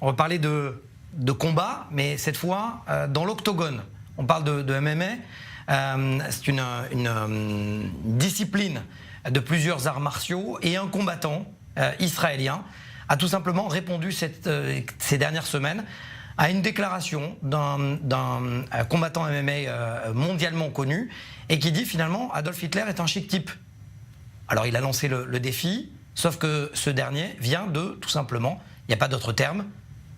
On va parler de combat, mais cette fois dans l'octogone. On parle de MMA. C'est une discipline de plusieurs arts martiaux et un combattant israélien a tout simplement répondu ces dernières semaines à une déclaration d'un combattant MMA mondialement connu et qui dit finalement Adolf Hitler est un chic type. Alors il a lancé le défi, sauf que ce dernier vient de tout simplement, il n'y a pas d'autre terme,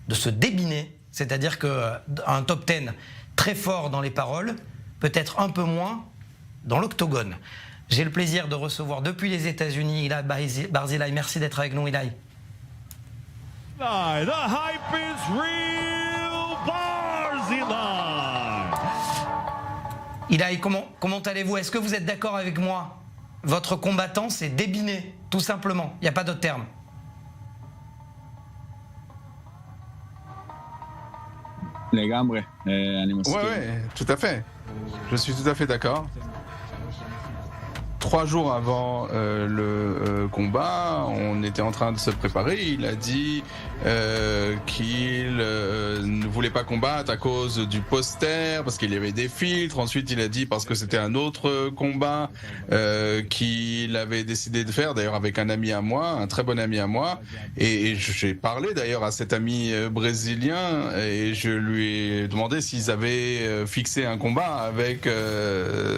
de se débiner. C'est-à-dire qu'un top 10 très fort dans les paroles, peut-être un peu moins dans l'octogone. J'ai le plaisir de recevoir depuis les États-Unis Ilia Barzilai. Merci d'être avec nous, Ilia. The hype is real, Barzilai. Ilia, comment allez-vous? Est-ce que vous êtes d'accord avec moi? Votre combattant s'est débiné, tout simplement. Il n'y a pas d'autre terme. Ouais, tout à fait. Je suis tout à fait d'accord. 3 jours avant le combat, on était en train de se préparer. Il a dit qu'il ne voulait pas combattre à cause du poster, parce qu'il y avait des filtres. Ensuite, il a dit parce que c'était un autre combat qu'il avait décidé de faire, d'ailleurs avec un ami à moi, un très bon ami à moi. Et j'ai parlé d'ailleurs à cet ami brésilien et je lui ai demandé s'ils avaient fixé un combat avec ce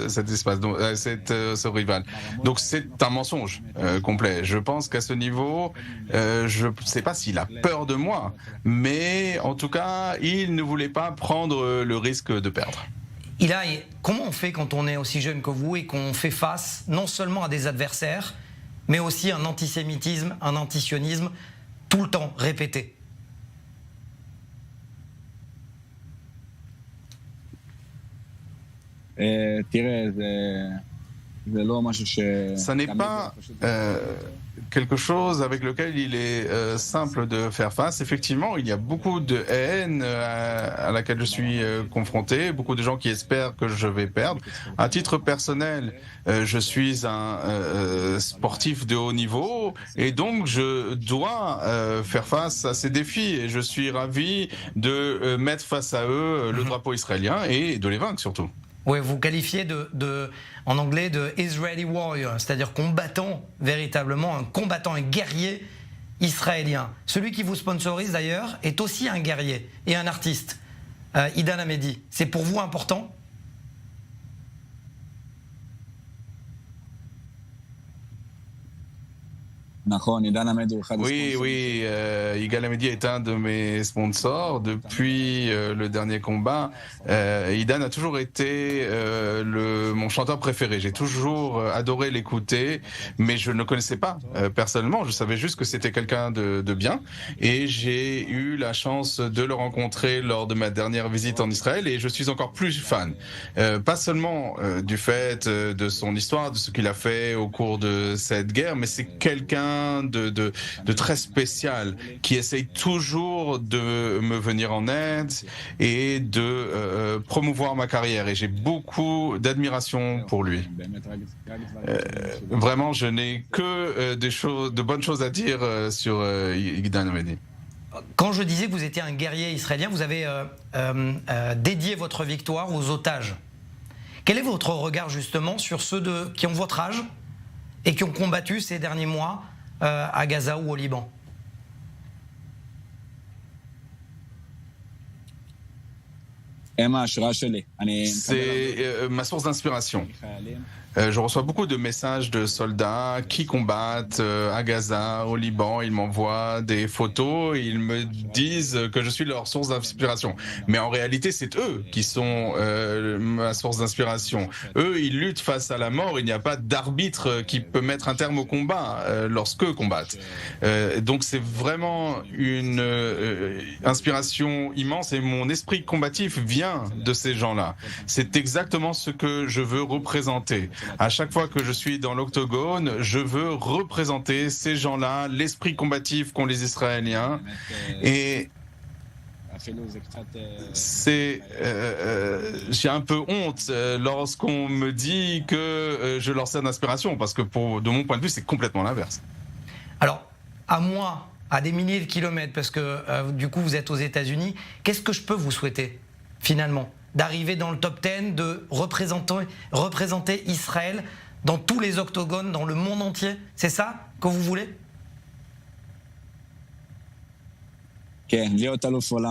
rival. Donc c'est un mensonge complet. Je pense qu'à ce niveau, je ne sais pas s'il a peur de moi, mais en tout cas, il ne voulait pas prendre le risque de perdre. Ilia, comment on fait quand on est aussi jeune que vous et qu'on fait face non seulement à des adversaires, mais aussi à un antisémitisme, un antisionisme, tout le temps répété? Ça n'est pas quelque chose avec lequel il est simple de faire face. Effectivement, il y a beaucoup de haine à laquelle je suis confronté, beaucoup de gens qui espèrent que je vais perdre. À titre personnel, je suis un sportif de haut niveau et donc je dois faire face à ces défis et je suis ravi de mettre face à eux le drapeau israélien et de les vaincre surtout. Oui, vous qualifiez en anglais de Israeli warrior, c'est-à-dire combattant, véritablement un combattant, un guerrier israélien. Celui qui vous sponsorise d'ailleurs est aussi un guerrier et un artiste, Idan Hamedi. C'est pour vous important ? Oui, Yigal Hamedi est un de mes sponsors depuis le dernier combat. Idan a toujours été mon chanteur préféré. J'ai toujours adoré l'écouter, mais je ne le connaissais pas personnellement. Je savais juste que c'était quelqu'un de bien. Et j'ai eu la chance de le rencontrer lors de ma dernière visite en Israël et je suis encore plus fan. Pas seulement du fait de son histoire, de ce qu'il a fait au cours de cette guerre, mais c'est quelqu'un de très spécial qui essaye toujours de me venir en aide et de promouvoir ma carrière et j'ai beaucoup d'admiration pour lui. Vraiment, je n'ai que de bonnes choses à dire sur Idan Hamedi. Quand je disais que vous étiez un guerrier israélien, vous avez dédié votre victoire aux otages. Quel est votre regard justement sur ceux qui ont votre âge et qui ont combattu ces derniers mois à Gaza ou au Liban? C'est ma source d'inspiration. Je reçois beaucoup de messages de soldats qui combattent à Gaza, au Liban. Ils m'envoient des photos et ils me disent que je suis leur source d'inspiration. Mais en réalité, c'est eux qui sont ma source d'inspiration. Eux, ils luttent face à la mort. Il n'y a pas d'arbitre qui peut mettre un terme au combat lorsqu'eux combattent. Donc c'est vraiment une inspiration immense et mon esprit combatif vient de ces gens-là. C'est exactement ce que je veux représenter. À chaque fois que je suis dans l'octogone, je veux représenter ces gens-là, l'esprit combatif qu'ont les Israéliens. Et j'ai un peu honte lorsqu'on me dit que je leur sers d'inspiration, parce que de mon point de vue, c'est complètement l'inverse. Alors, à à des milliers de kilomètres, parce que du coup vous êtes aux États-Unis, qu'est-ce que je peux vous souhaiter finalement? D'arriver dans le top 10, de représenter Israël dans tous les octogones, dans le monde entier? C'est ça que vous voulez?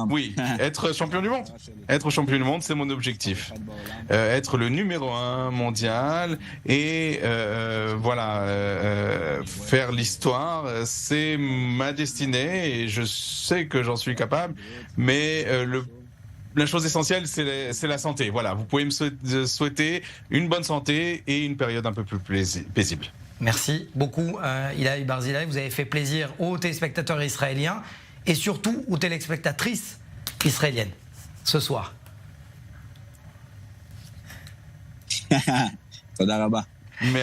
Oui, être champion du monde. Être champion du monde, c'est mon objectif. Être le numéro 1 mondial et faire l'histoire, c'est ma destinée et je sais que j'en suis capable. Mais la chose essentielle, c'est la santé. Voilà, vous pouvez me souhaiter une bonne santé et une période un peu plus paisible. Merci beaucoup, Ilaï Barzilai. Vous avez fait plaisir aux téléspectateurs israéliens et surtout aux téléspectatrices israéliennes ce soir. Toda rabba. Merci.